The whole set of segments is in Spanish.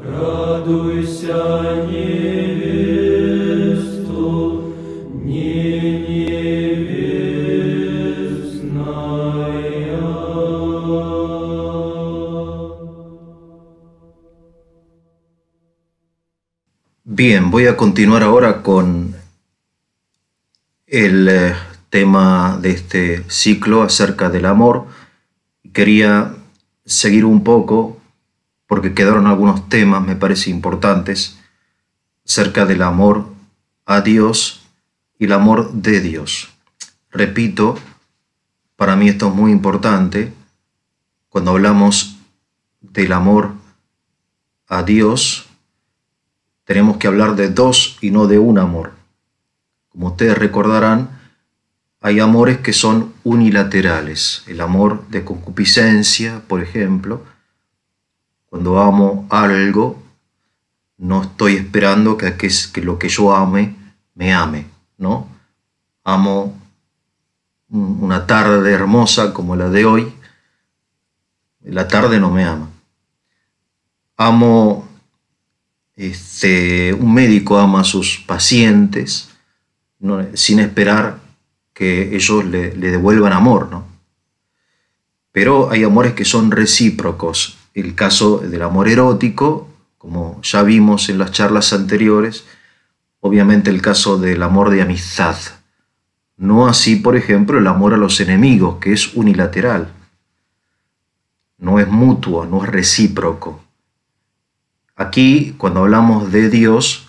Радуйся, невесту, не невестная. Bien, voy a continuar ahora con el tema de este ciclo acerca del amor. Quería seguir un poco, porque quedaron algunos temas, me parece, importantes, acerca del amor a Dios y el amor de Dios. Repito, para mí esto es muy importante. Cuando hablamos del amor a Dios, tenemos que hablar de dos y no de un amor. Como ustedes recordarán, hay amores que son unilaterales. El amor de concupiscencia, por ejemplo. Cuando amo algo, no estoy esperando que lo que yo ame me ame, ¿no? Amo una tarde hermosa como la de hoy, la tarde no me ama. Amo, un médico ama a sus pacientes, ¿no? Sin esperar que ellos le devuelvan amor, ¿no? Pero hay amores que son recíprocos. El caso del amor erótico, como ya vimos en las charlas anteriores, obviamente el caso del amor de amistad. No así, por ejemplo, el amor a los enemigos, que es unilateral. No es mutuo, no es recíproco. Aquí, cuando hablamos de Dios,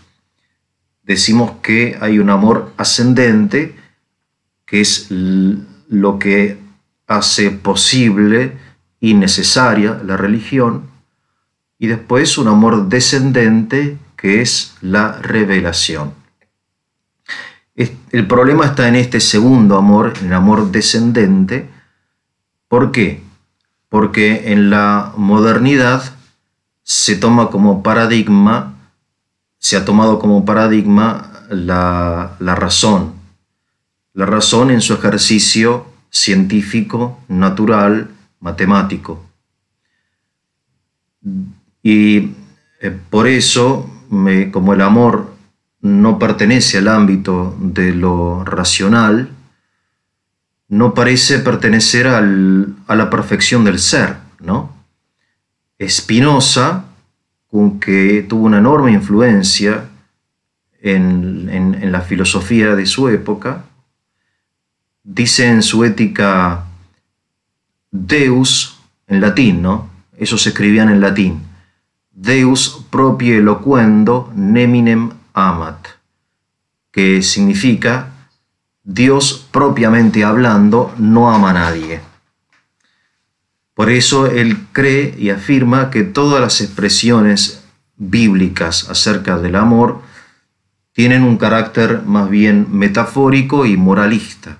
decimos que hay un amor ascendente, que es lo que hace posible y necesaria la religión, y después un amor descendente, que es la revelación. El problema está en este segundo amor, en el amor descendente. ¿Por qué? Porque en la modernidad se ha tomado como paradigma la razón. La razón en su ejercicio científico, natural, matemático. Y por eso, como el amor no pertenece al ámbito de lo racional, no parece pertenecer a la perfección del ser, ¿no? Spinoza, que tuvo una enorme influencia en la filosofía de su época, dice en su Ética Deus, en latín, ¿no? Eso se escribían en latín. Deus proprie loquendo neminem amat, que significa Dios propiamente hablando no ama a nadie. Por eso él cree y afirma que todas las expresiones bíblicas acerca del amor tienen un carácter más bien metafórico y moralista,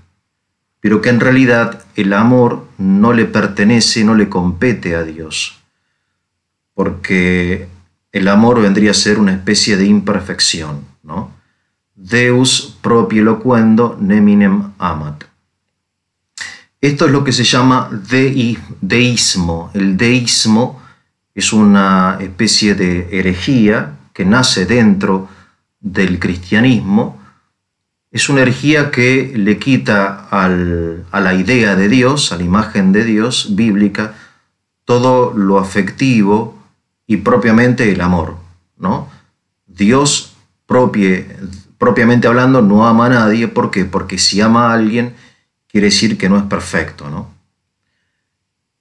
pero que en realidad el amor no le pertenece, no le compete a Dios, porque el amor vendría a ser una especie de imperfección, ¿no? Deus proprie loquendo neminem amat. Esto es lo que se llama deísmo. El deísmo es una especie de herejía que nace dentro del cristianismo. Es una herejía que le quita a la idea de Dios, a la imagen de Dios bíblica, todo lo afectivo y propiamente el amor, ¿no? Dios propiamente hablando no ama a nadie. ¿Por qué? Porque si ama a alguien quiere decir que no es perfecto, ¿no?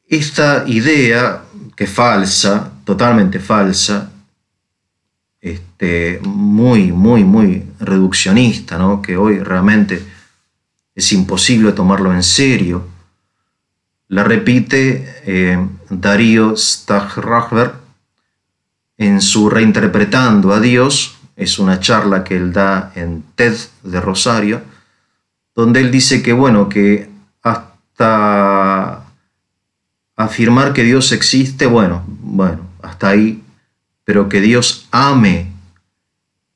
Esta idea, que es falsa, totalmente falsa, muy reduccionista, ¿no? Que hoy realmente es imposible tomarlo en serio, la repite Darío Stahrachver en su Reinterpretando a Dios. Es una charla que él da en TED de Rosario, donde él dice que, bueno, que hasta afirmar que Dios existe, bueno, hasta ahí, pero que Dios ame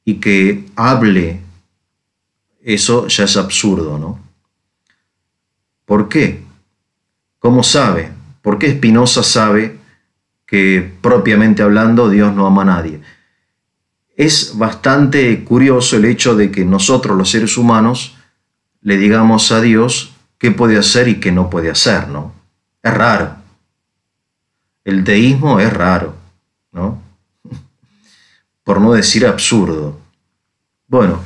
y que hable, eso ya es absurdo, ¿no? ¿Por qué? ¿Cómo sabe? ¿Por qué Spinoza sabe que propiamente hablando Dios no ama a nadie. Es bastante curioso el hecho de que nosotros los seres humanos le digamos a Dios qué puede hacer y qué no puede hacer, ¿no? Es raro. El deísmo es raro, ¿no? Por no decir absurdo. Bueno,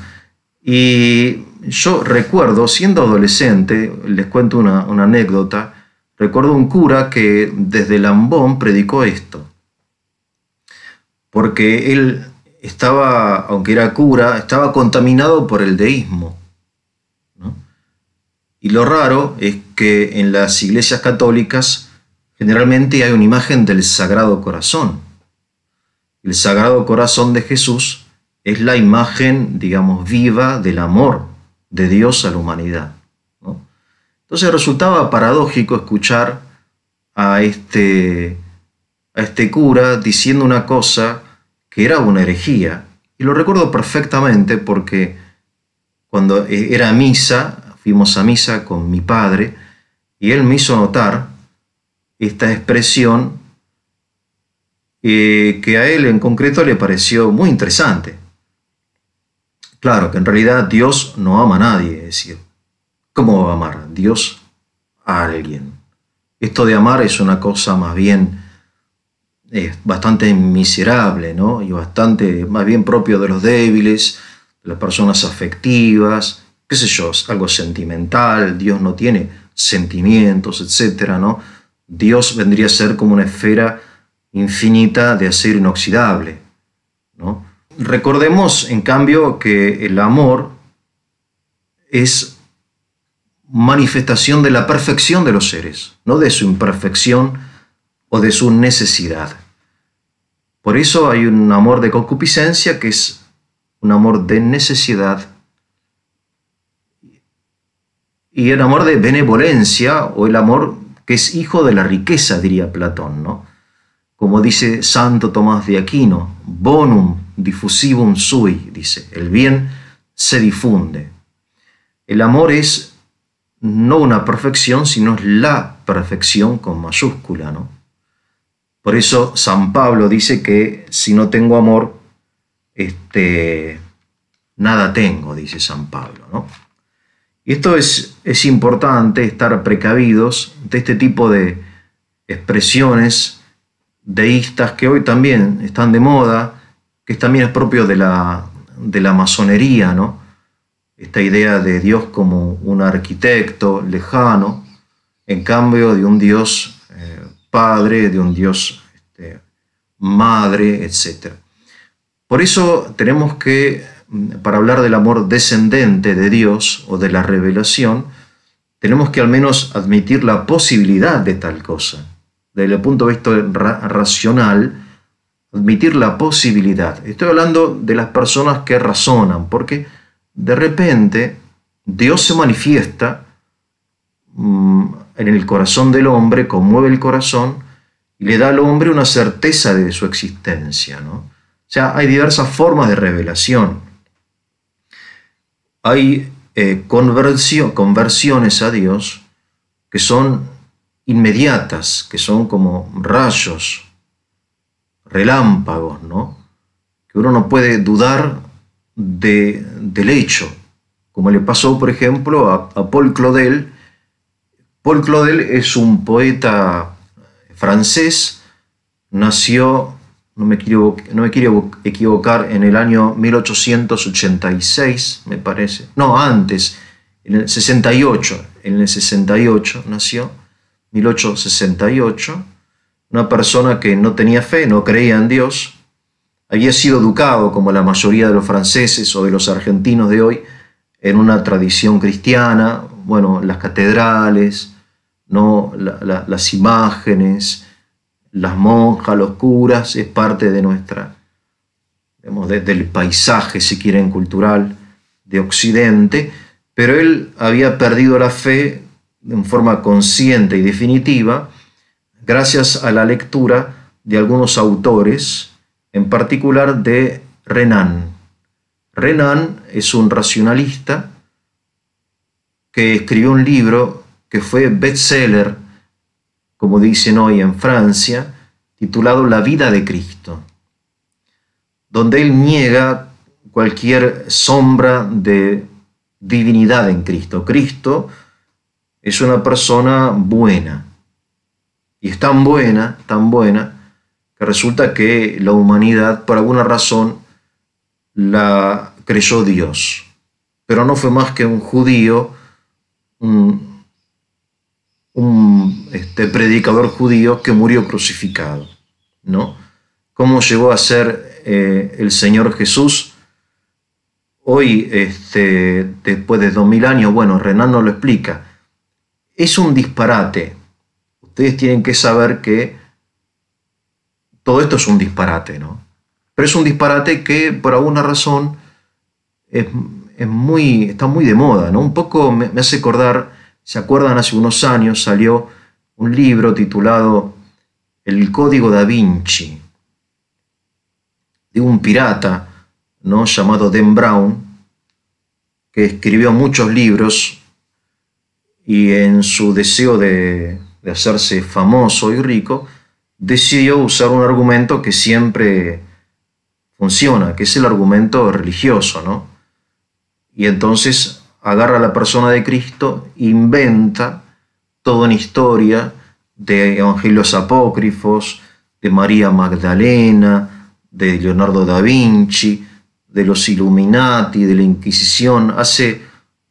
y yo recuerdo, siendo adolescente, les cuento una anécdota, recuerdo un cura que desde Lambón predicó esto, porque él estaba, aunque era cura, estaba contaminado por el deísmo, ¿no? Y lo raro es que en las iglesias católicas generalmente hay una imagen del Sagrado Corazón. El Sagrado Corazón de Jesús es la imagen, digamos, viva del amor de Dios a la humanidad, ¿no? Entonces resultaba paradójico escuchar a este cura diciendo una cosa que era una herejía. Y lo recuerdo perfectamente porque cuando era misa, fuimos a misa con mi padre, y él me hizo notar esta expresión que a él en concreto le pareció muy interesante. Claro, que en realidad Dios no ama a nadie, es decir, ¿cómo va a amar Dios a alguien? Esto de amar es una cosa más bien bastante miserable, ¿no? Y bastante más bien propio de los débiles, de las personas afectivas, qué sé yo, algo sentimental. Dios no tiene sentimientos, etcétera, ¿no? Dios vendría a ser como una esfera infinita de acero inoxidable, ¿no? Recordemos, en cambio, que el amor es manifestación de la perfección de los seres, no de su imperfección o de su necesidad. Por eso hay un amor de concupiscencia que es un amor de necesidad, y el amor de benevolencia, o el amor que es hijo de la riqueza, diría Platón, ¿no? Como dice Santo Tomás de Aquino, bonum diffusivum sui, dice, el bien se difunde. El amor es no una perfección, sino la perfección con mayúscula, ¿no? Por eso San Pablo dice que si no tengo amor, nada tengo, dice San Pablo, ¿no? Y esto es importante, estar precavidos de este tipo de expresiones deístas que hoy también están de moda, que también es propio de la masonería, ¿no? Esta idea de Dios como un arquitecto lejano, en cambio de un Dios Padre, de un Dios Madre, etc. Por eso tenemos que, para hablar del amor descendente de Dios o de la revelación, tenemos que al menos admitir la posibilidad de tal cosa. Desde el punto de vista racional, admitir la posibilidad. Estoy hablando de las personas que razonan, porque de repente Dios se manifiesta en el corazón del hombre, conmueve el corazón y le da al hombre una certeza de su existencia, ¿no? O sea, hay diversas formas de revelación. Hay conversiones a Dios que son inmediatas, que son como rayos, relámpagos, ¿no? Que uno no puede dudar del hecho, como le pasó, por ejemplo, a Paul Claudel. Paul Claudel es un poeta francés, nació, no me quiero equivocar, en el año 1886, me parece. No, antes, en el 68. En el 68 nació, 1868. Una persona que no tenía fe, no creía en Dios. Había sido educado, como la mayoría de los franceses o de los argentinos de hoy, en una tradición cristiana. Bueno, las catedrales, ¿no? Las imágenes, las monjas, los curas, es parte de nuestra, digamos, del paisaje, si quieren, cultural de Occidente, pero él había perdido la fe en forma consciente y definitiva gracias a la lectura de algunos autores, en particular de Renan. Renan es un racionalista que escribió un libro que fue bestseller, como dicen hoy en Francia, titulado La vida de Cristo, donde él niega cualquier sombra de divinidad en Cristo. Cristo es una persona buena, y es tan buena, que resulta que la humanidad, por alguna razón, la creyó Dios. Pero no fue más que un judío, un predicador judío que murió crucificado, ¿no? ¿Cómo llegó a ser el Señor Jesús? Hoy, después de 2000 años, bueno, Renan nos lo explica. Es un disparate. Ustedes tienen que saber que todo esto es un disparate, ¿no? Pero es un disparate que por alguna razón está muy de moda, ¿no? Un poco me hace acordar, ¿se acuerdan? Hace unos años salió un libro titulado El Código da Vinci, de un pirata, ¿no?, llamado Dan Brown, que escribió muchos libros y en su deseo de hacerse famoso y rico, decidió usar un argumento que siempre funciona, que es el argumento religioso, ¿no? Y entonces agarra a la persona de Cristo, inventa toda una historia de evangelios apócrifos, de María Magdalena, de Leonardo da Vinci, de los Illuminati, de la Inquisición, hace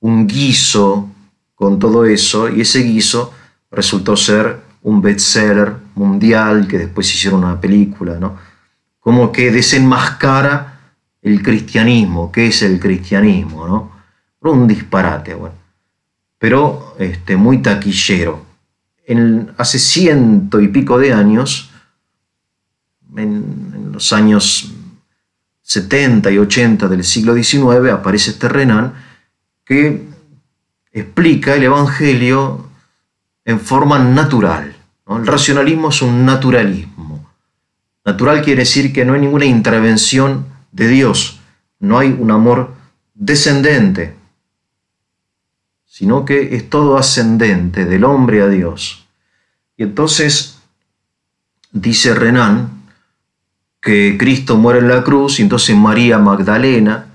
un guiso con todo eso, y ese guiso resultó ser un bestseller mundial, que después hicieron una película, ¿no? Como que desenmascara el cristianismo. ¿Qué es el cristianismo, no? Un disparate, bueno. Pero muy taquillero. Hace 100 y pico de años, en los años 70 y 80 del siglo XIX, aparece este Renan que explica el Evangelio en forma natural, ¿no? El racionalismo es un naturalismo. Natural quiere decir que no hay ninguna intervención de Dios, no hay un amor descendente, sino que es todo ascendente, del hombre a Dios. Y entonces dice Renan que Cristo muere en la cruz, y entonces María Magdalena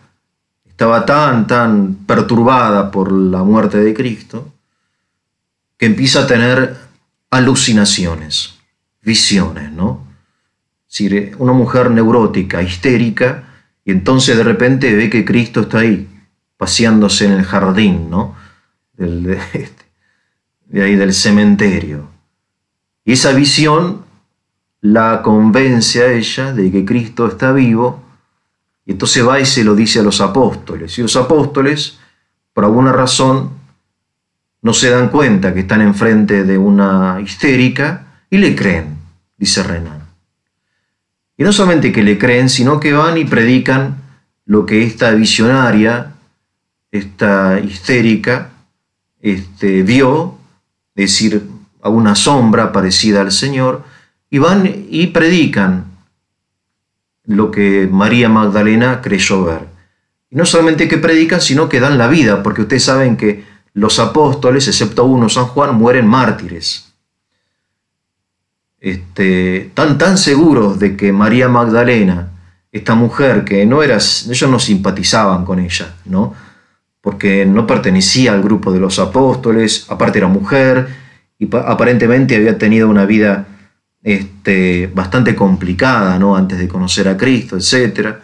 estaba tan perturbada por la muerte de Cristo, que empieza a tener alucinaciones, visiones, ¿no? Es decir, una mujer neurótica, histérica, y entonces de repente ve que Cristo está ahí, paseándose en el jardín, ¿no?, de ahí del cementerio. Y esa visión la convence a ella de que Cristo está vivo, y entonces va y se lo dice a los apóstoles. Y los apóstoles, por alguna razón, no se dan cuenta que están enfrente de una histérica y le creen, dice Renan. Y no solamente que le creen, sino que van y predican lo que esta visionaria, esta histérica, vio, es decir, a una sombra parecida al Señor, y van y predican lo que María Magdalena creyó ver. Y no solamente que predican, sino que dan la vida, porque ustedes saben que los apóstoles, excepto uno, San Juan, mueren mártires. Tan seguros de que María Magdalena, esta mujer que no era, ellos no simpatizaban con ella, ¿no?, porque no pertenecía al grupo de los apóstoles, aparte era mujer, y aparentemente había tenido una vida bastante complicada, ¿no?, antes de conocer a Cristo, etc.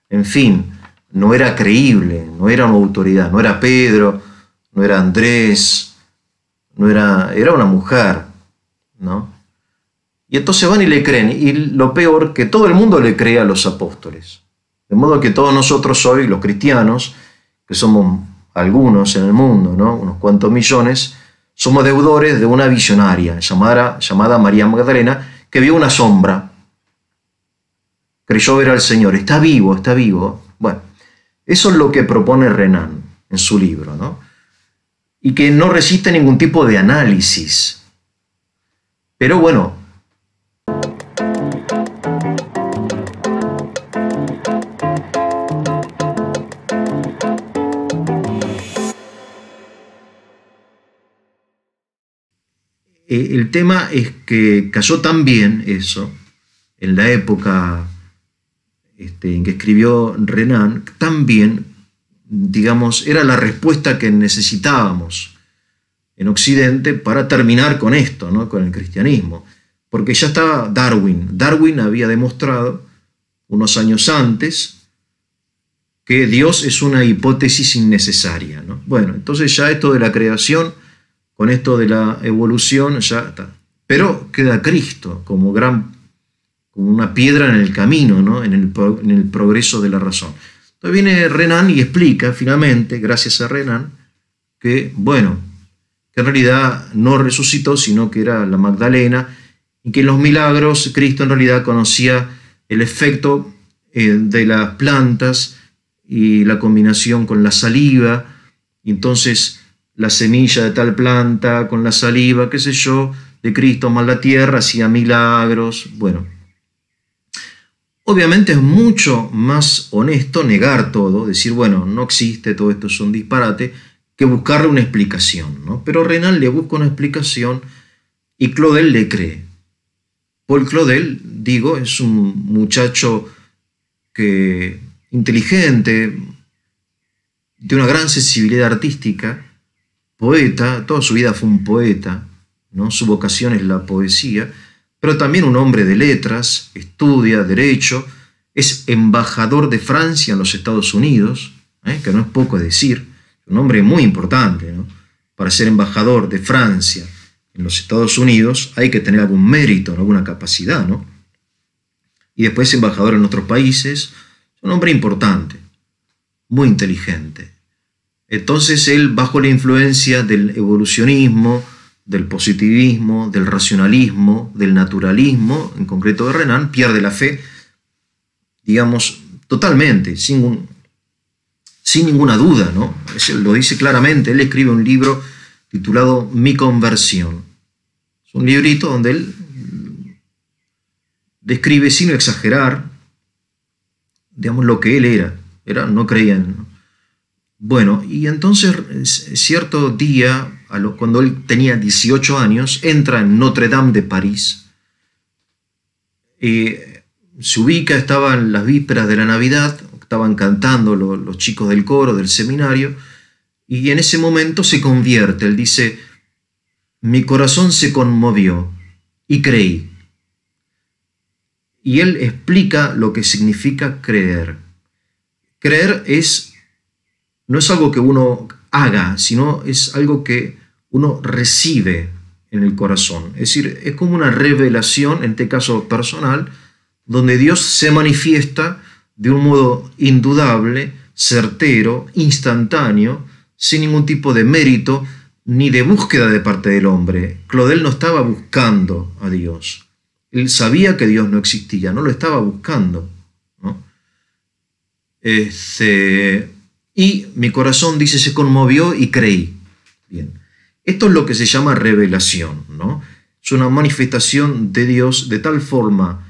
En fin, no era creíble, no era una autoridad, no era Pedro, no era Andrés, era una mujer, ¿no? Y entonces van y le creen, y lo peor, que todo el mundo le cree a los apóstoles. De modo que todos nosotros hoy, los cristianos, que somos algunos en el mundo, ¿no?, unos cuantos millones, somos deudores de una visionaria llamada María Magdalena, que vio una sombra, creyó ver al Señor, está vivo. Bueno, eso es lo que propone Renan en su libro, ¿no?, y que no resiste ningún tipo de análisis. Pero bueno, el tema es que cayó tan bien eso, en la época en que escribió Renan, también, digamos, era la respuesta que necesitábamos en Occidente para terminar con esto, ¿no? Con el cristianismo. Porque ya estaba Darwin. Darwin había demostrado unos años antes que Dios es una hipótesis innecesaria, ¿no? Bueno, entonces ya esto de la creación, con esto de la evolución, ya está. Pero queda Cristo como una piedra en el camino, ¿no? en el progreso de la razón. Entonces viene Renan y explica finalmente, gracias a Renan, que, bueno, que en realidad no resucitó, sino que era la Magdalena, y que en los milagros Cristo en realidad conocía el efecto de las plantas y la combinación con la saliva, y entonces la semilla de tal planta con la saliva, qué sé yo, de Cristo más la tierra, hacía milagros. Bueno, obviamente es mucho más honesto negar todo, decir, bueno, no existe, todo esto es un disparate, que buscarle una explicación, ¿no? Pero Renan le busca una explicación y Claudel le cree. Paul Claudel, digo, es un muchacho inteligente, de una gran sensibilidad artística, poeta, toda su vida fue un poeta, ¿no? Su vocación es la poesía, pero también un hombre de letras, estudia derecho, es embajador de Francia en los Estados Unidos, que no es poco decir, un hombre muy importante, ¿no? Para ser embajador de Francia en los Estados Unidos hay que tener algún mérito, alguna capacidad, ¿no? Y después embajador en otros países, es un hombre importante, muy inteligente. Entonces él, bajo la influencia del evolucionismo, del positivismo, del racionalismo, del naturalismo, en concreto de Renan, pierde la fe, digamos, totalmente, sin ninguna duda, ¿no? Él lo dice claramente, él escribe un libro titulado Mi conversión. Es un librito donde él describe, sin exagerar, digamos, lo que él era, no creía en... Bueno, y entonces cierto día, cuando él tenía 18 años, entra en Notre Dame de París, se ubica, estaba en las vísperas de la Navidad, estaban cantando los chicos del coro, del seminario, y en ese momento se convierte. Él dice, mi corazón se conmovió y creí. Y él explica lo que significa creer. Creer no es algo que uno haga, sino es algo que uno recibe en el corazón. Es decir, es como una revelación, en este caso personal, donde Dios se manifiesta de un modo indudable, certero, instantáneo, sin ningún tipo de mérito ni de búsqueda de parte del hombre. Claudel no estaba buscando a Dios. Él sabía que Dios no existía, no lo estaba buscando, ¿no? Y mi corazón, dice, se conmovió y creí. Bien. Esto es lo que se llama revelación, ¿no? Es una manifestación de Dios de tal forma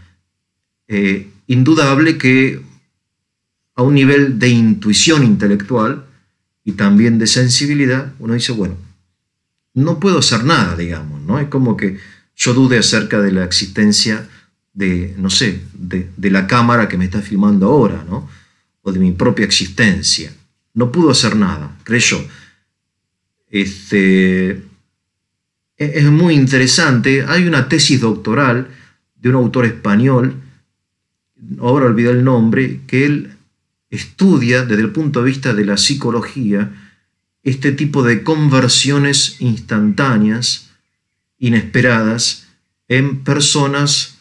indudable que a un nivel de intuición intelectual y también de sensibilidad, uno dice, bueno, no puedo hacer nada, digamos, ¿no? Es como que yo dude acerca de la existencia de, no sé, de la cámara que me está filmando ahora, ¿no? O de mi propia existencia. No pudo hacer nada, creyó. Es muy interesante. Hay una tesis doctoral de un autor español, ahora olvidé el nombre, que él estudia desde el punto de vista de la psicología este tipo de conversiones instantáneas, inesperadas, en personas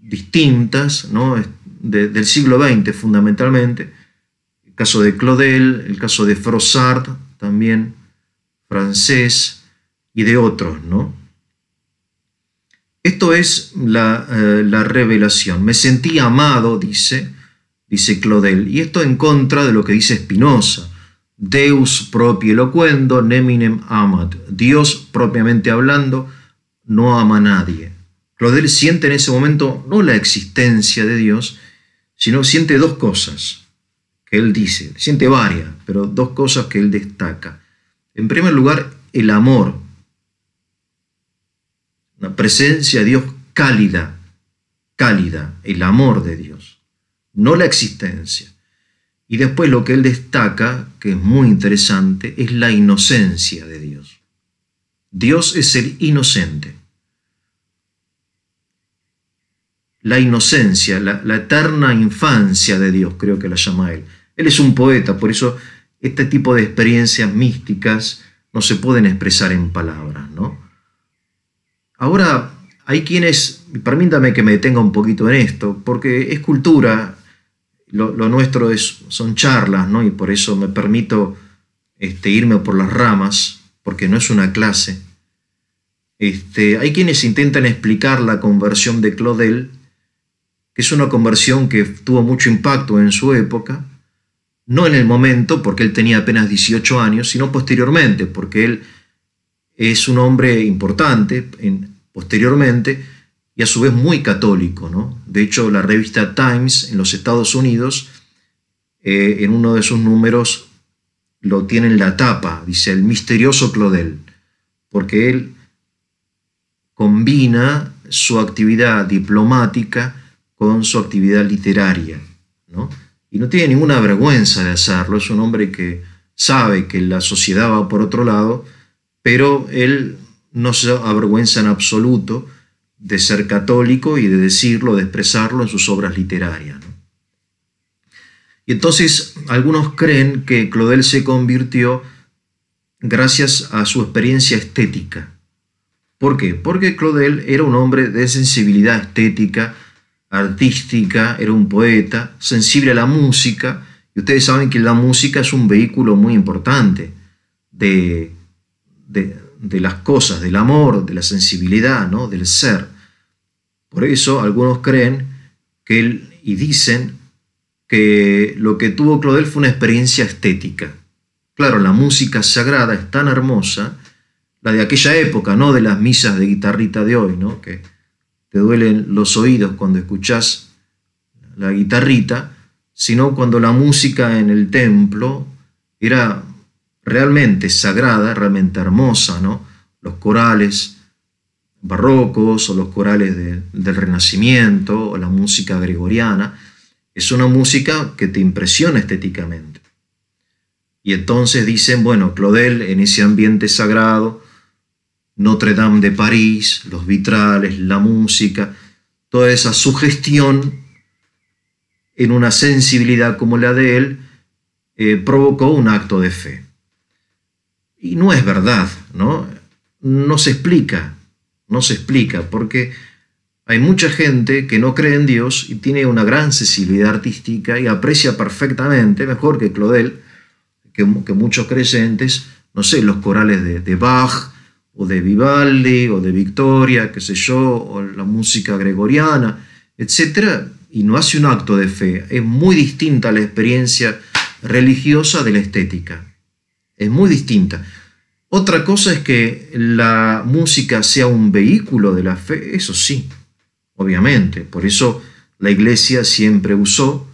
distintas, ¿no? Del siglo XX fundamentalmente. El caso de Claudel, el caso de Froissart, también francés, y de otros, ¿no? Esto es la revelación. Me sentí amado, dice Claudel, y esto en contra de lo que dice Spinoza. Deus proprio loquendo neminem amat. Dios, propiamente hablando, no ama a nadie. Claudel siente en ese momento no la existencia de Dios, sino siente dos cosas que él dice, siente varias, pero dos cosas que él destaca. En primer lugar, el amor, una presencia de Dios cálida, cálida, el amor de Dios, no la existencia. Y después lo que él destaca, que es muy interesante, es la inocencia de Dios. Dios es el inocente. La inocencia, la eterna infancia de Dios, creo que la llama él. Él es un poeta, por eso este tipo de experiencias místicas no se pueden expresar en palabras, ¿no? Ahora, hay quienes, permítame que me detenga un poquito en esto, porque es cultura, lo nuestro son charlas, ¿no? Y por eso me permito irme por las ramas, porque no es una clase. Hay quienes intentan explicar la conversión de Claudel, que es una conversión que tuvo mucho impacto en su época, no en el momento, porque él tenía apenas 18 años, sino posteriormente, porque él es un hombre importante posteriormente y a su vez muy católico, ¿no? De hecho, la revista Times en los Estados Unidos, en uno de sus números, lo tiene en la tapa, dice el misterioso Claudel, porque él combina su actividad diplomática con su actividad literaria, ¿no? Y no tiene ninguna vergüenza de hacerlo, es un hombre que sabe que la sociedad va por otro lado, pero él no se avergüenza en absoluto de ser católico y de decirlo, de expresarlo en sus obras literarias, ¿no? Y entonces algunos creen que Claudel se convirtió gracias a su experiencia estética. ¿Por qué? Porque Claudel era un hombre de sensibilidad estética, artística, era un poeta, sensible a la música, y ustedes saben que la música es un vehículo muy importante de las cosas, del amor, de la sensibilidad, ¿no? Del ser. Por eso algunos creen y dicen que lo que tuvo Claudel fue una experiencia estética. Claro, la música sagrada es tan hermosa, la de aquella época, no de las misas de guitarrita de hoy, ¿no? Que te duelen los oídos cuando escuchás la guitarrita, sino cuando la música en el templo era realmente sagrada, realmente hermosa, ¿no? Los corales barrocos o los corales del Renacimiento o la música gregoriana, es una música que te impresiona estéticamente. Y entonces dicen, bueno, Claudel en ese ambiente sagrado, Notre Dame de París, los vitrales, la música, toda esa sugestión en una sensibilidad como la de él, provocó un acto de fe. Y no es verdad, ¿no? No se explica, porque hay mucha gente que no cree en Dios y tiene una gran sensibilidad artística y aprecia perfectamente, mejor que Claudel, que muchos creyentes, no sé, los corales de Bach, o de Vivaldi, o de Victoria, qué sé yo, o la música gregoriana, etc. Y no hace un acto de fe. Es muy distinta la experiencia religiosa de la estética. Es muy distinta. Otra cosa es que la música sea un vehículo de la fe, eso sí, obviamente. Por eso la Iglesia siempre usó,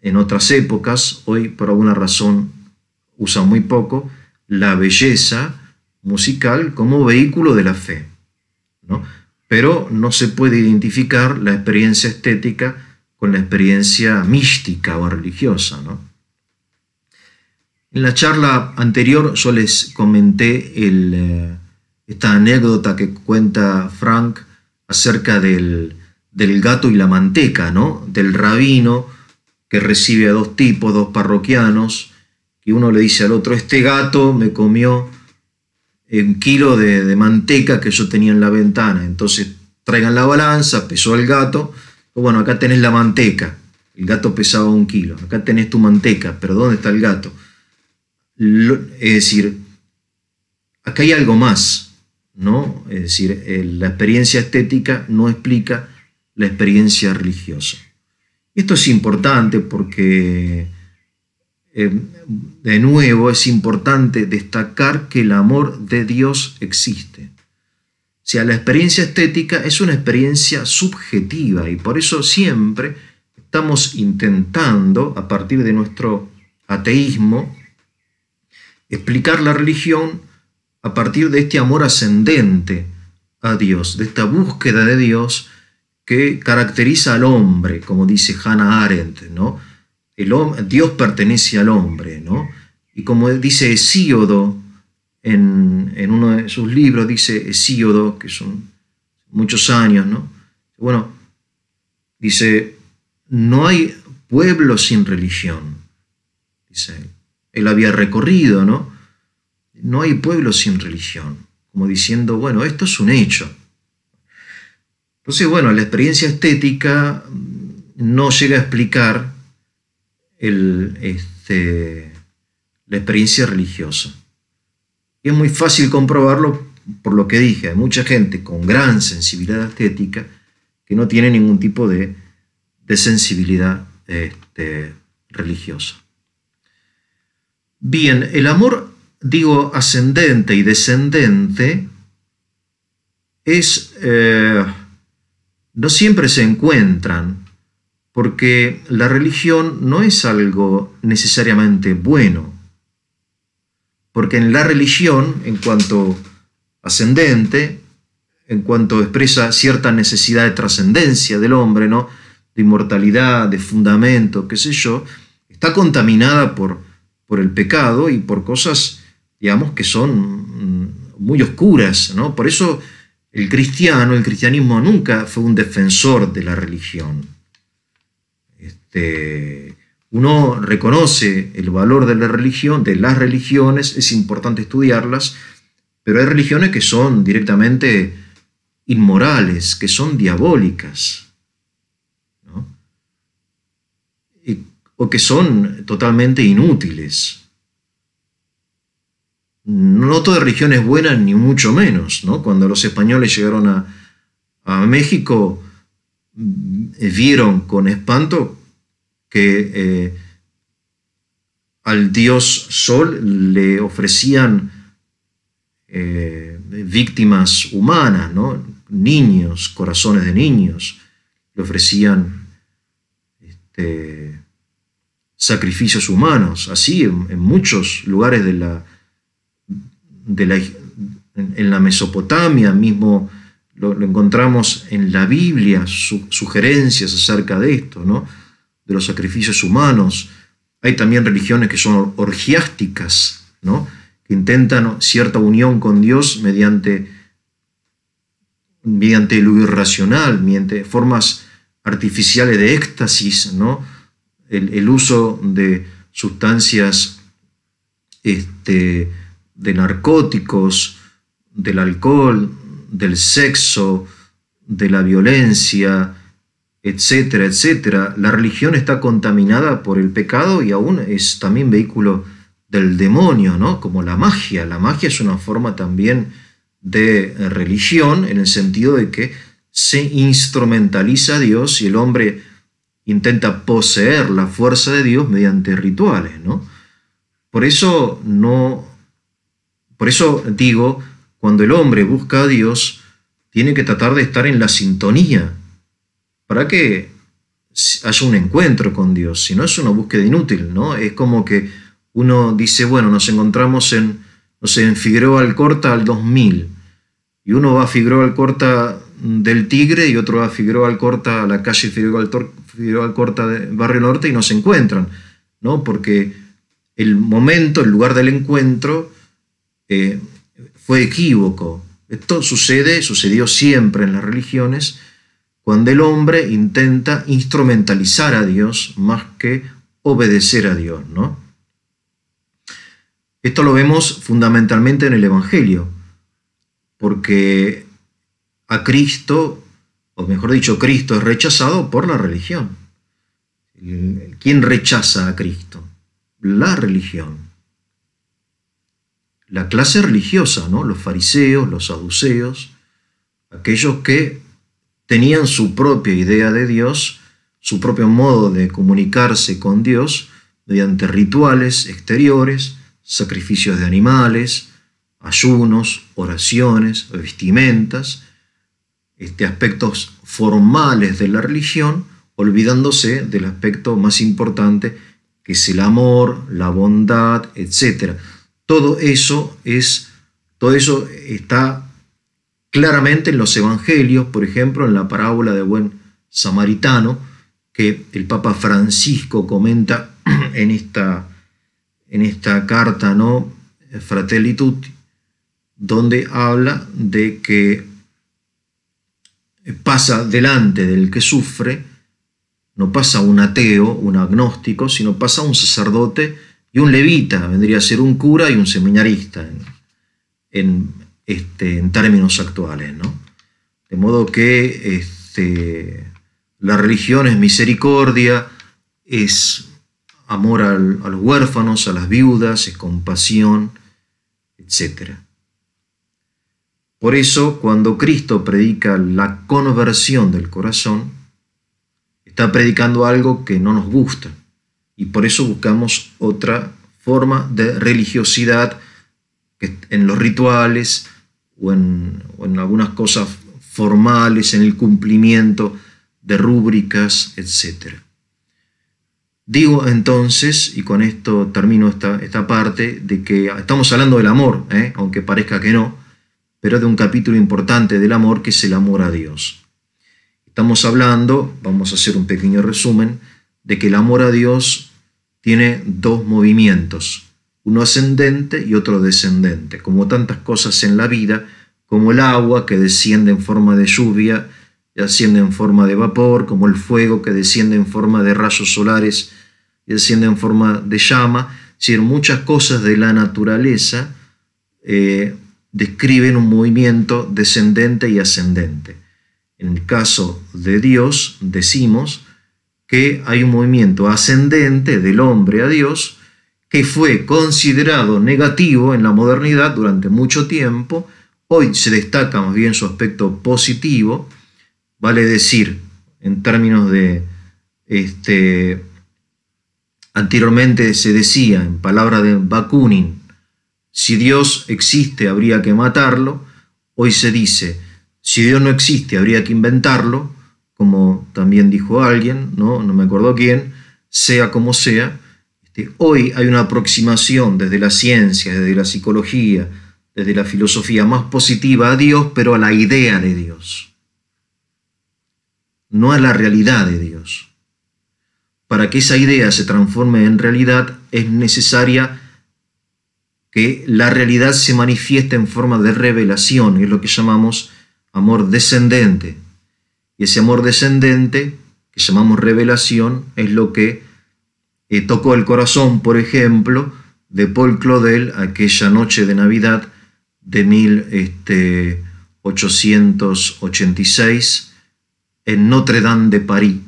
en otras épocas, hoy por alguna razón usa muy poco, la belleza musical como vehículo de la fe, ¿no? Pero no se puede identificar la experiencia estética con la experiencia mística o religiosa, ¿no? En la charla anterior yo les comenté esta anécdota que cuenta Frank acerca del gato y la manteca, ¿no? Del rabino que recibe a dos tipos, dos parroquianos, y uno le dice al otro, este gato me comió un kilo de manteca que yo tenía en la ventana. Entonces traigan la balanza, pesó el gato, bueno, acá tenés la manteca, el gato pesaba 1 kilo, acá tenés tu manteca, pero ¿dónde está el gato? Es decir, acá hay algo más, ¿no? Es decir, la experiencia estética no explica la experiencia religiosa. Esto es importante porque de nuevo es importante destacar que el amor de Dios existe. O sea, la experiencia estética es una experiencia subjetiva y por eso siempre estamos intentando, a partir de nuestro ateísmo, explicar la religión a partir de este amor ascendente a Dios, de esta búsqueda de Dios que caracteriza al hombre, como dice Hannah Arendt, ¿no? Dios pertenece al hombre, ¿no? Y como dice Hesíodo en uno de sus libros, dice Hesíodo, que son muchos años, ¿no? Bueno, dice, no hay pueblo sin religión, dice él. Él había recorrido, ¿no? No hay pueblo sin religión, como diciendo, bueno, esto es un hecho. Entonces, bueno, la experiencia estética no llega a explicar la experiencia religiosa. Y es muy fácil comprobarlo por lo que dije. Hay mucha gente con gran sensibilidad estética que no tiene ningún tipo de sensibilidad religiosa. Bien, el amor, digo, ascendente y descendente no siempre se encuentran, porque la religión no es algo necesariamente bueno, porque en la religión, en cuanto ascendente, en cuanto expresa cierta necesidad de trascendencia del hombre, ¿no? De inmortalidad, de fundamento, qué sé yo, está contaminada por el pecado y por cosas, digamos, que son muy oscuras, ¿no? Por eso el cristianismo nunca fue un defensor de la religión. Uno reconoce el valor de la religión, de las religiones, es importante estudiarlas, pero hay religiones que son directamente inmorales, que son diabólicas, ¿no? O que son totalmente inútiles. No toda religión es buena, ni mucho menos, ¿no? Cuando los españoles llegaron a México, vieron con espanto que al dios Sol le ofrecían víctimas humanas, ¿no? Niños, corazones de niños, le ofrecían sacrificios humanos. Así en muchos lugares en la Mesopotamia mismo lo encontramos en la Biblia, sugerencias acerca de esto, ¿no? De los sacrificios humanos. Hay también religiones que son orgiásticas, ¿no? Que intentan cierta unión con Dios mediante lo irracional, mediante formas artificiales de éxtasis, ¿no? El uso de sustancias de narcóticos, del alcohol, del sexo, de la violencia, etcétera, etcétera. La religión está contaminada por el pecado y aún es también vehículo del demonio, ¿no? Como la magia. La magia es una forma también de religión, en el sentido de que se instrumentaliza a Dios y el hombre intenta poseer la fuerza de Dios mediante rituales, ¿no? Por eso digo, cuando el hombre busca a Dios, tiene que tratar de estar en la sintonía para que haya un encuentro con Dios. Si no, es una búsqueda inútil, ¿no? Es como que uno dice, bueno, nos encontramos en Figueroa Alcorta al 2000, y uno va a Figueroa Alcorta del Tigre y otro va a Figueroa Alcorta, a la calle Figueroa Alcorta de Barrio Norte, y no se encuentran, ¿no? Porque el lugar del encuentro fue equívoco. Esto sucedió siempre en las religiones, cuando el hombre intenta instrumentalizar a Dios más que obedecer a Dios, ¿no? Esto lo vemos fundamentalmente en el Evangelio, porque a Cristo, o mejor dicho, Cristo es rechazado por la religión. ¿Quién rechaza a Cristo? La religión. La clase religiosa, ¿no? Los fariseos, los saduceos, aquellos que tenían su propia idea de Dios, su propio modo de comunicarse con Dios mediante rituales exteriores, sacrificios de animales, ayunos, oraciones, vestimentas, aspectos formales de la religión, olvidándose del aspecto más importante, que es el amor, la bondad, etc. Todo eso está claramente en los evangelios, por ejemplo, en la parábola del buen samaritano que el Papa Francisco comenta en esta carta, ¿no? Fratelli Tutti, donde habla de que pasa delante del que sufre, no pasa un ateo, un agnóstico, sino pasa un sacerdote y un levita, vendría a ser un cura y un seminarista en términos actuales, ¿no? De modo que la religión es misericordia, es amor a los huérfanos, a las viudas, es compasión, etc. Por eso, cuando Cristo predica la conversión del corazón, está predicando algo que no nos gusta, y por eso buscamos otra forma de religiosidad que en los rituales o en algunas cosas formales, en el cumplimiento de rúbricas, etc. Digo entonces, y con esto termino esta parte, de que estamos hablando del amor, aunque parezca que no, pero de un capítulo importante del amor, que es el amor a Dios. Estamos hablando, vamos a hacer un pequeño resumen, de que el amor a Dios tiene dos movimientos, uno ascendente y otro descendente, como tantas cosas en la vida, como el agua que desciende en forma de lluvia y asciende en forma de vapor, como el fuego que desciende en forma de rayos solares y desciende en forma de llama. Es decir, muchas cosas de la naturaleza describen un movimiento descendente y ascendente. En el caso de Dios, decimos que hay un movimiento ascendente del hombre a Dios que fue considerado negativo en la modernidad durante mucho tiempo. Hoy se destaca más bien su aspecto positivo, vale decir, en términos de, anteriormente se decía, en palabras de Bakunin, si Dios existe habría que matarlo. Hoy se dice, si Dios no existe habría que inventarlo, como también dijo alguien, no me acuerdo quién, sea como sea. Hoy hay una aproximación desde la ciencia, desde la psicología, desde la filosofía más positiva a Dios, pero a la idea de Dios, no a la realidad de Dios. Para que esa idea se transforme en realidad es necesaria que la realidad se manifieste en forma de revelación, es lo que llamamos amor descendente. Y ese amor descendente, que llamamos revelación, es lo que tocó el corazón, por ejemplo, de Paul Claudel aquella noche de Navidad de 1886 en Notre Dame de París.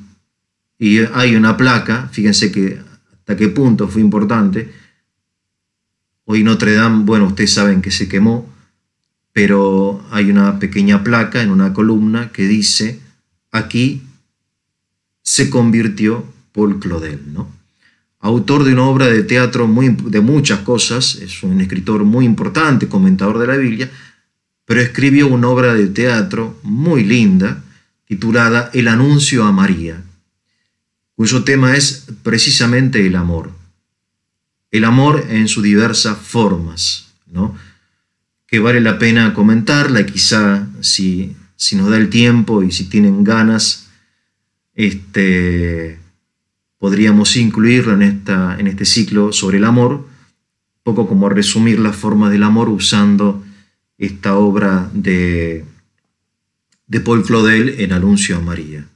Y hay una placa, fíjense que hasta qué punto fue importante. Hoy Notre Dame, bueno, ustedes saben que se quemó, pero hay una pequeña placa en una columna que dice, aquí se convirtió Paul Claudel, ¿no? Autor de una obra de teatro de muchas cosas, es un escritor muy importante, comentador de la Biblia, pero escribió una obra de teatro muy linda, titulada El anuncio a María, cuyo tema es precisamente el amor en sus diversas formas, ¿no? Que vale la pena comentarla, y quizá si nos da el tiempo y si tienen ganas, podríamos incluirlo en este ciclo sobre el amor, un poco como resumir las formas del amor usando esta obra de Paul Claudel, El anuncio a María.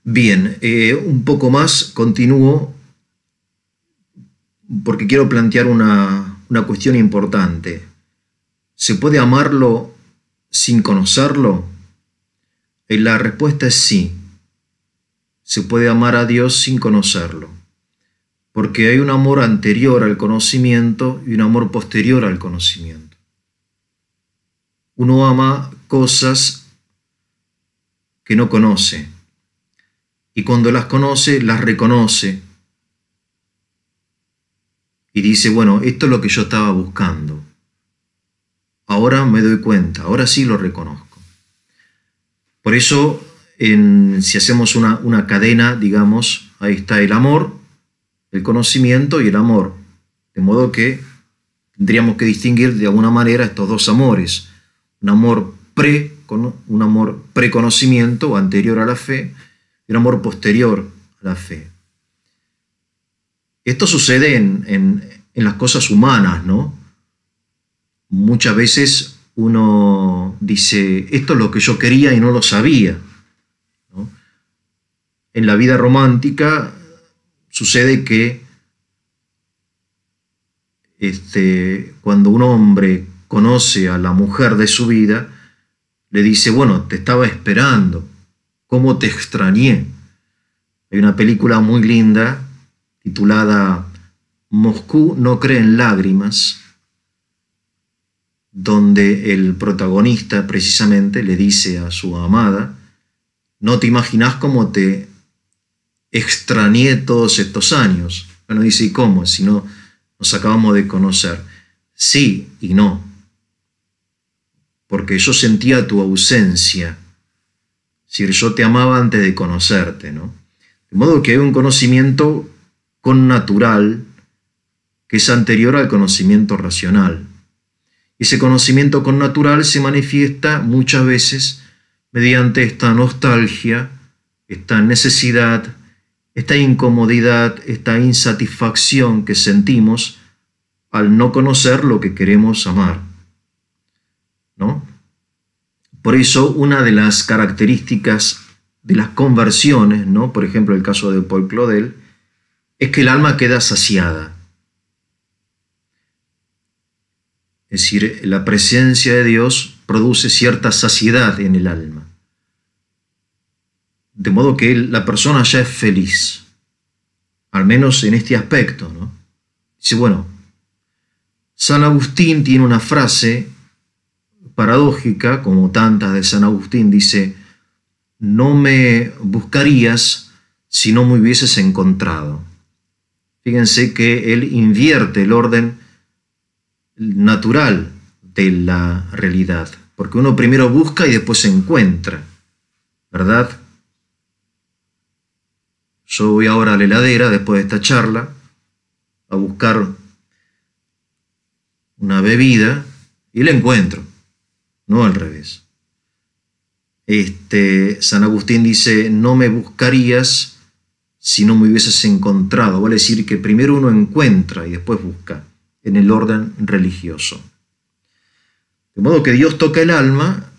Bien, un poco más, continúo, porque quiero plantear una cuestión importante. ¿Se puede amarlo sin conocerlo? La respuesta es sí. Se puede amar a Dios sin conocerlo, porque hay un amor anterior al conocimiento y un amor posterior al conocimiento. Uno ama cosas que no conoce, y cuando las conoce, las reconoce y dice, bueno, esto es lo que yo estaba buscando. Ahora me doy cuenta, ahora sí lo reconozco. Por eso si hacemos una cadena, digamos, ahí está el amor, el conocimiento y el amor. De modo que tendríamos que distinguir de alguna manera estos dos amores. Un amor preconocimiento o anterior a la fe y un amor posterior a la fe. Esto sucede en las cosas humanas, ¿no? Muchas veces uno dice, esto es lo que yo quería y no lo sabía, ¿no? En la vida romántica sucede que cuando un hombre conoce a la mujer de su vida, le dice, bueno, te estaba esperando, ¿cómo te extrañé? Hay una película muy linda titulada Moscú no cree en lágrimas, donde el protagonista precisamente le dice a su amada, no te imaginas cómo te extrañé todos estos años. Bueno, dice, ¿y cómo? Si no nos acabamos de conocer. Sí y no, porque yo sentía tu ausencia. Es decir, yo te amaba antes de conocerte, ¿no? De modo que hay un conocimiento connatural que es anterior al conocimiento racional. Ese conocimiento connatural se manifiesta muchas veces mediante esta nostalgia, esta necesidad, esta incomodidad, esta insatisfacción que sentimos al no conocer lo que queremos amar, ¿no? Por eso, una de las características de las conversiones, ¿no? Por ejemplo, el caso de Paul Claudel, es que el alma queda saciada. Es decir, la presencia de Dios produce cierta saciedad en el alma. De modo que la persona ya es feliz, al menos en este aspecto, ¿no? Dice, bueno, San Agustín tiene una frase paradójica, como tantas de San Agustín, dice, no me buscarías si no me hubieses encontrado. Fíjense que él invierte el orden natural de la realidad, porque uno primero busca y después se encuentra, ¿verdad? Yo voy ahora a la heladera, después de esta charla, a buscar una bebida y la encuentro, no al revés. San Agustín dice, no me buscarías si no me hubieses encontrado. Vale decir que primero uno encuentra y después busca, en el orden religioso. De modo que Dios toca el alma,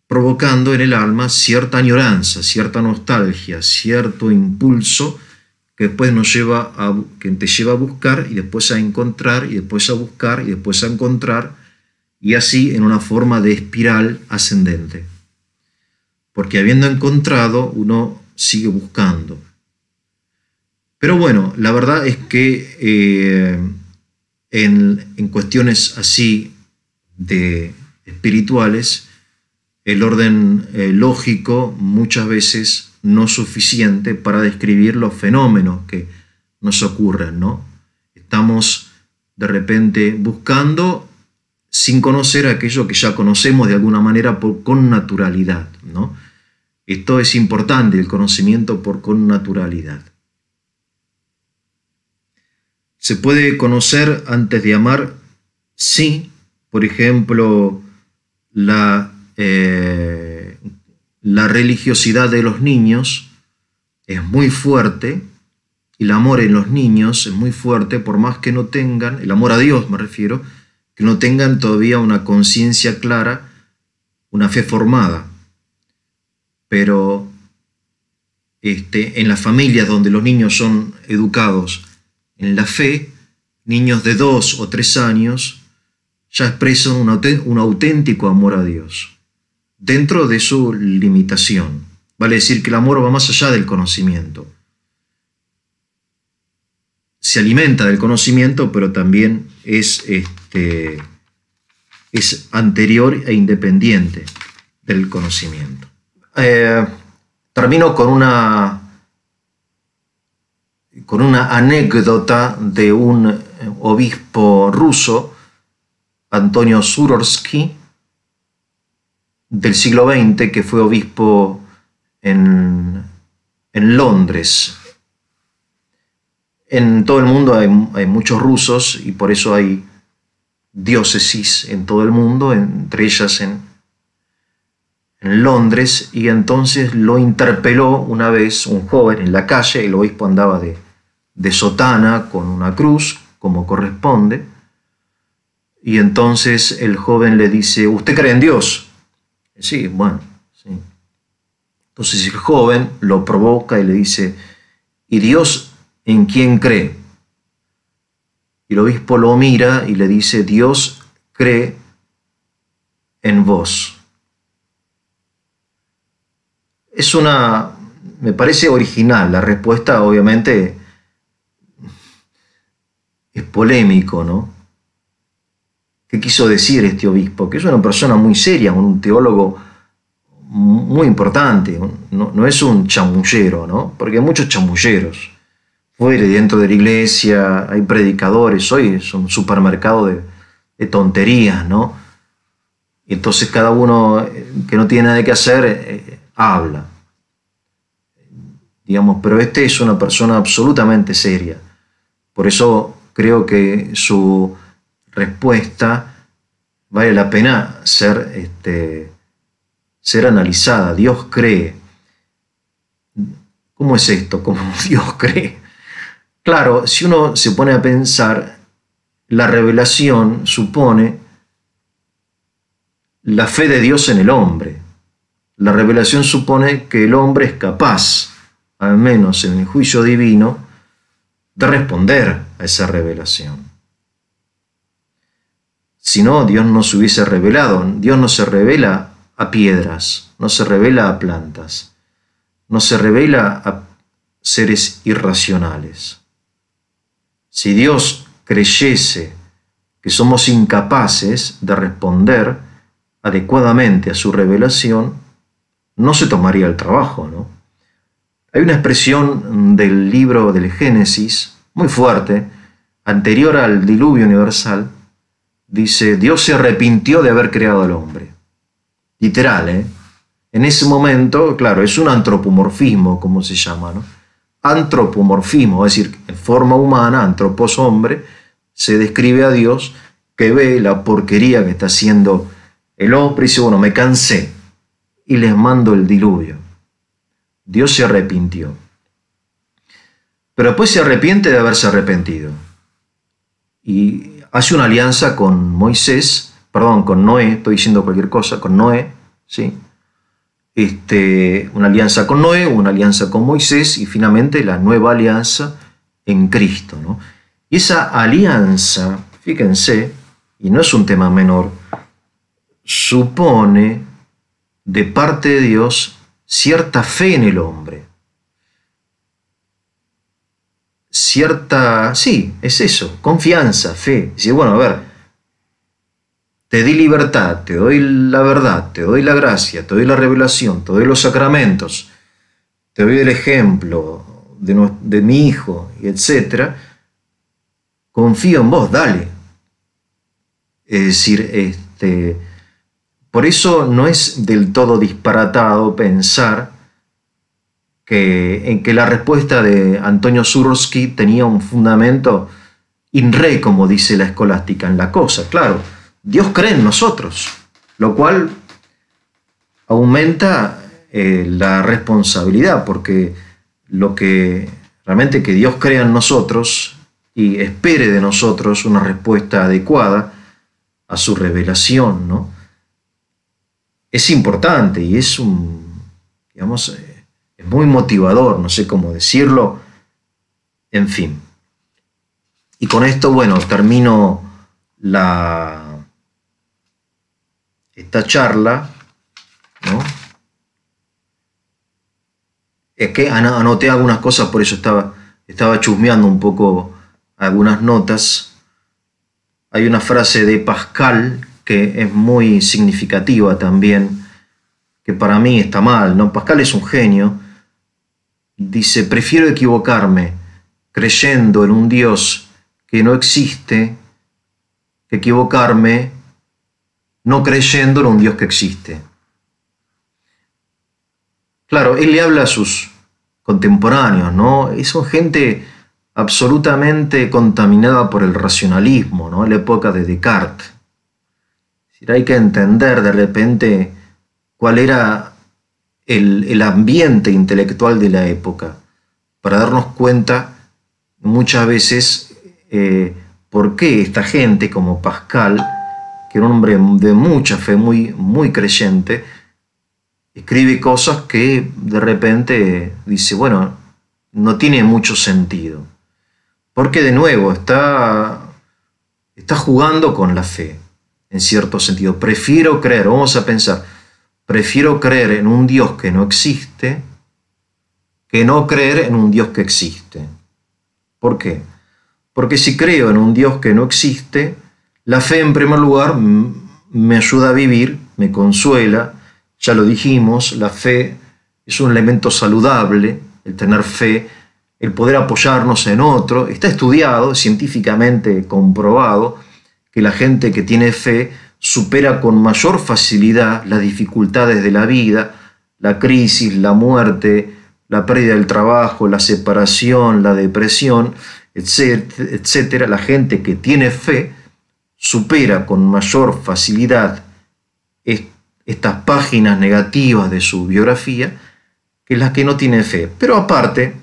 provocando en el alma cierta añoranza, cierta nostalgia, cierto impulso que después que te lleva a buscar y después a encontrar y después a buscar y después a encontrar, y así en una forma de espiral ascendente. Porque habiendo encontrado, uno sigue buscando. Pero bueno, la verdad es que en cuestiones así de espirituales, el orden lógico muchas veces no es suficiente para describir los fenómenos que nos ocurren, ¿no? Estamos de repente buscando sin conocer aquello que ya conocemos de alguna manera con naturalidad, ¿no? Esto es importante, el conocimiento por connaturalidad. ¿Se puede conocer antes de amar? Sí. Por ejemplo, la religiosidad de los niños es muy fuerte, y el amor en los niños es muy fuerte, por más que no tengan, el amor a Dios me refiero, que no tengan todavía una conciencia clara, una fe formada. Pero en las familias donde los niños son educados en la fe, niños de 2 o 3 años ya expresan un auténtico amor a Dios, dentro de su limitación. Vale decir que el amor va más allá del conocimiento. Se alimenta del conocimiento, pero también es anterior e independiente del conocimiento. Termino con una anécdota de un obispo ruso, Antonio Surorsky, del siglo XX, que fue obispo en, en Londres. En todo el mundo hay muchos rusos y por eso hay diócesis en todo el mundo, entre ellas en Londres, y entonces lo interpeló una vez un joven en la calle. El obispo andaba de sotana con una cruz, como corresponde, y entonces el joven le dice: ¿usted cree en Dios? Sí, bueno, sí. Entonces el joven lo provoca y le dice: ¿y Dios en quién cree? Y el obispo lo mira y le dice: Dios cree en vos. Me parece original la respuesta. Obviamente es polémico, ¿no? ¿Qué quiso decir este obispo? Que es una persona muy seria, un teólogo muy importante, no es un chamullero, ¿no? Porque hay muchos chamulleros fuera y dentro de la iglesia, hay predicadores. Hoy es un supermercado de tonterías, ¿no? Y entonces cada uno que no tiene nada que hacer habla, digamos, pero este es una persona absolutamente seria. Por eso creo que su respuesta vale la pena ser analizada. Dios cree. ¿Cómo es esto? ¿Cómo Dios cree? Claro, si uno se pone a pensar, la revelación supone la fe de Dios en el hombre. La revelación supone que el hombre es capaz, al menos en el juicio divino, de responder a esa revelación. Si no, Dios no se hubiese revelado. Dios no se revela a piedras, no se revela a plantas, no se revela a seres irracionales. Si Dios creyese que somos incapaces de responder adecuadamente a su revelación, no se tomaría el trabajo, ¿no? Hay una expresión del libro del Génesis muy fuerte, anterior al diluvio universal. Dice: Dios se arrepintió de haber creado al hombre. Literal, ¿eh? En ese momento, claro, es un antropomorfismo, como se llama, ¿no? Antropomorfismo, es decir, en forma humana, antropos, hombre, se describe a Dios que ve la porquería que está haciendo el hombre y dice: bueno, me cansé y les mando el diluvio. Dios se arrepintió. Pero después se arrepiente de haberse arrepentido. Y hace una alianza con Moisés, perdón, con Noé, estoy diciendo cualquier cosa, con Noé, ¿sí? Una alianza con Noé, una alianza con Moisés y finalmente la nueva alianza en Cristo, ¿no? Y esa alianza, fíjense, y no es un tema menor, supone de parte de Dios cierta fe en el hombre. Sí, es eso, confianza, fe. Dice: bueno, a ver, te di libertad, te doy la verdad, te doy la gracia, te doy la revelación, te doy los sacramentos, te doy el ejemplo de mi hijo, y etc. Confío en vos, dale. Es decir, por eso no es del todo disparatado pensar en que la respuesta de Antonio Zursky tenía un fundamento in re, como dice la escolástica, en la cosa. Claro, Dios cree en nosotros, lo cual aumenta la responsabilidad, porque lo que realmente que Dios crea en nosotros y espere de nosotros una respuesta adecuada a su revelación, ¿no? Es importante y es digamos, es muy motivador, no sé cómo decirlo, en fin. Y con esto, bueno, termino esta charla, ¿no? Es que anoté algunas cosas, por eso estaba chusmeando un poco algunas notas. Hay una frase de Pascal que es muy significativa también, que para mí está mal, ¿no? Pascal es un genio. Dice: prefiero equivocarme creyendo en un Dios que no existe que equivocarme no creyendo en un Dios que existe. Claro, él le habla a sus contemporáneos, ¿no? Son gente absolutamente contaminada por el racionalismo, ¿no? La época de Descartes. Es decir, hay que entender de repente cuál era el ambiente intelectual de la época para darnos cuenta muchas veces por qué esta gente como Pascal, que era un hombre de mucha fe, muy creyente, escribe cosas que de repente dice, bueno, no tiene mucho sentido. Porque de nuevo está jugando con la fe, en cierto sentido. Prefiero creer, vamos a pensar, prefiero creer en un Dios que no existe que no creer en un Dios que existe. ¿Por qué? Porque si creo en un Dios que no existe, la fe en primer lugar me ayuda a vivir, me consuela. Ya lo dijimos, la fe es un elemento saludable, el tener fe, el poder apoyarnos en otro. Está estudiado, científicamente comprobado, que la gente que tiene fe supera con mayor facilidad las dificultades de la vida, la crisis, la muerte, la pérdida del trabajo, la separación, la depresión, etcétera. La gente que tiene fe supera con mayor facilidad estas páginas negativas de su biografía que las que no tienen fe. Pero aparte,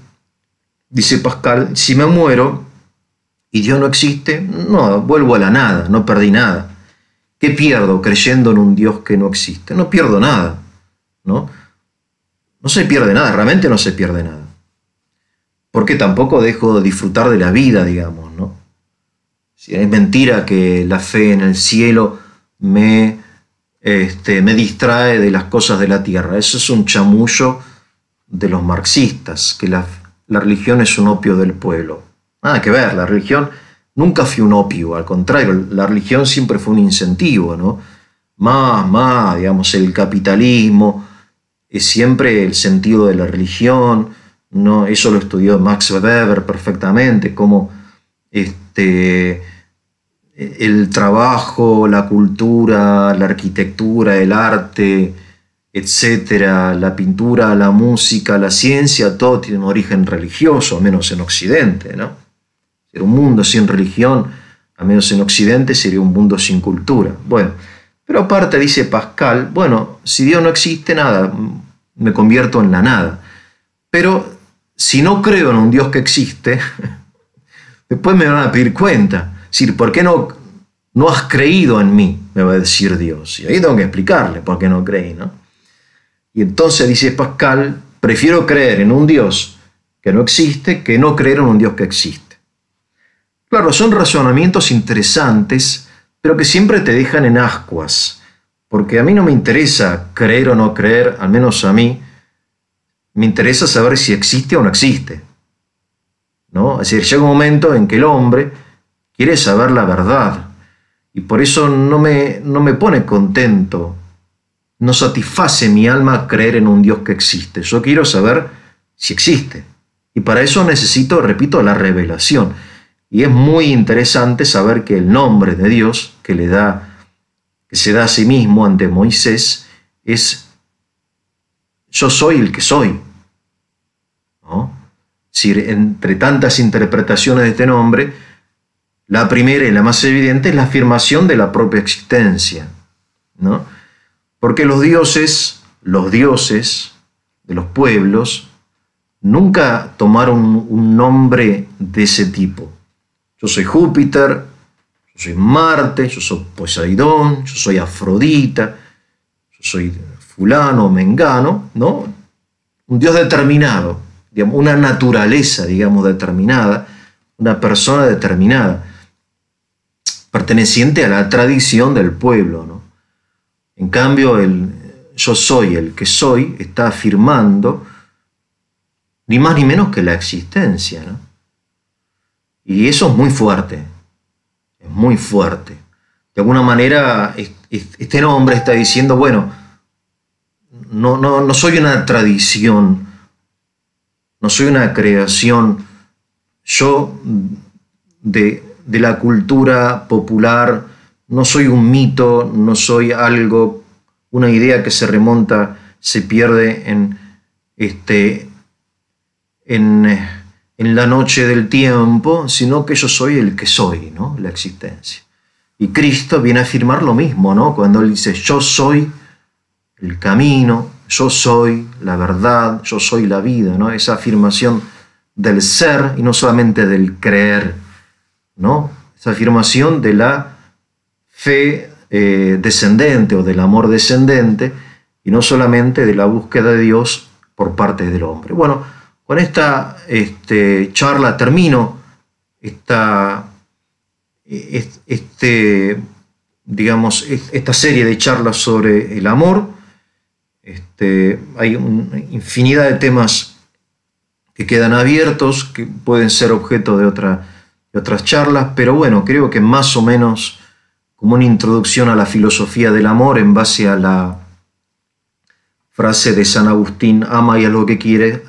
dice Pascal, si me muero y Dios no existe, no, vuelvo a la nada, no perdí nada. ¿Qué pierdo creyendo en un Dios que no existe? No pierdo nada, ¿no? No se pierde nada, realmente no se pierde nada. Porque tampoco dejo de disfrutar de la vida, digamos, ¿no? Si es mentira que la fe en el cielo me distrae de las cosas de la tierra. Eso es un chamullo de los marxistas, que la religión es un opio del pueblo. Nada que ver, la religión nunca fue un opio, al contrario, la religión siempre fue un incentivo, ¿no? Más, digamos, el capitalismo es siempre el sentido de la religión, ¿no? Eso lo estudió Max Weber perfectamente, cómo el trabajo, la cultura, la arquitectura, el arte, etcétera, la pintura, la música, la ciencia, todo tiene un origen religioso, al menos en Occidente, ¿no? Un mundo sin religión, al menos en Occidente, sería un mundo sin cultura. Bueno, pero aparte dice Pascal, bueno, si Dios no existe, nada, me convierto en la nada. Pero si no creo en un Dios que existe, después me van a pedir cuenta. Es decir, ¿por qué no has creído en mí? Me va a decir Dios. Y ahí tengo que explicarle por qué no creí, ¿no? Y entonces dice Pascal, prefiero creer en un Dios que no existe que no creer en un Dios que existe. Claro, son razonamientos interesantes, pero que siempre te dejan en ascuas, porque a mí no me interesa creer o no creer, al menos a mí, me interesa saber si existe o no existe, ¿no? Es decir, llega un momento en que el hombre quiere saber la verdad, y por eso no me pone contento, no satisface mi alma creer en un Dios que existe. Yo quiero saber si existe, y para eso necesito, repito, la revelación. Y es muy interesante saber que el nombre de Dios que se da a sí mismo ante Moisés es yo soy el que soy, ¿no? Es decir, entre tantas interpretaciones de este nombre, la primera y la más evidente es la afirmación de la propia existencia, ¿no? Porque los dioses de los pueblos nunca tomaron un nombre de ese tipo. Yo soy Júpiter, yo soy Marte, yo soy Poseidón, yo soy Afrodita, yo soy fulano, mengano, ¿no? Un dios determinado, digamos, una naturaleza, digamos, determinada, una persona determinada, perteneciente a la tradición del pueblo, ¿no? En cambio, el yo soy el que soy está afirmando ni más ni menos que la existencia, ¿no? Y eso es muy fuerte, es muy fuerte. De alguna manera, este nombre está diciendo, bueno, no soy una tradición, no soy una creación, yo de la cultura popular, no soy un mito, no soy algo, una idea que se remonta, se pierde en la noche del tiempo, sino que yo soy el que soy, ¿no? La existencia. Y Cristo viene a afirmar lo mismo, ¿no? Cuando Él dice, yo soy el camino, yo soy la verdad, yo soy la vida, ¿no? Esa afirmación del ser y no solamente del creer, ¿no? Esa afirmación de la fe descendente o del amor descendente y no solamente de la búsqueda de Dios por parte del hombre. Bueno, con esta charla termino esta serie de charlas sobre el amor. Hay una infinidad de temas que quedan abiertos, que pueden ser objeto de otras charlas, pero bueno, creo que más o menos como una introducción a la filosofía del amor en base a la frase de San Agustín, ama y haz lo que quieras,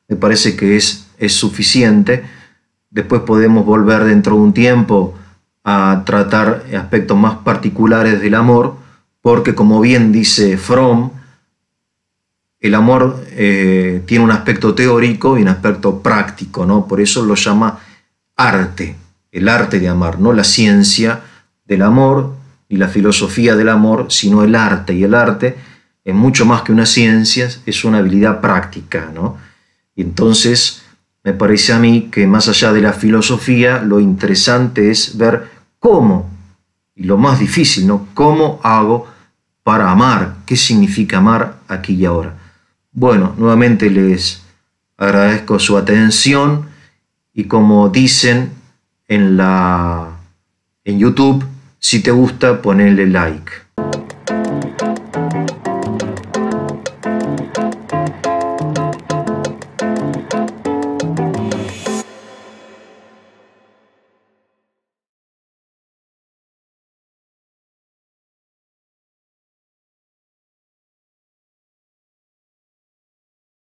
me parece que es suficiente. Después podemos volver dentro de un tiempo a tratar aspectos más particulares del amor, porque como bien dice Fromm, el amor tiene un aspecto teórico y un aspecto práctico, ¿no? Por eso lo llama arte, el arte de amar, no la ciencia del amor y la filosofía del amor, sino el arte. Y el arte es mucho más que una ciencia, es una habilidad práctica, ¿no? Y entonces me parece a mí que más allá de la filosofía, lo interesante es ver cómo, y lo más difícil, ¿no? ¿Cómo hago para amar? ¿Qué significa amar aquí y ahora? Bueno, nuevamente les agradezco su atención y como dicen en YouTube, si te gusta, ponele like.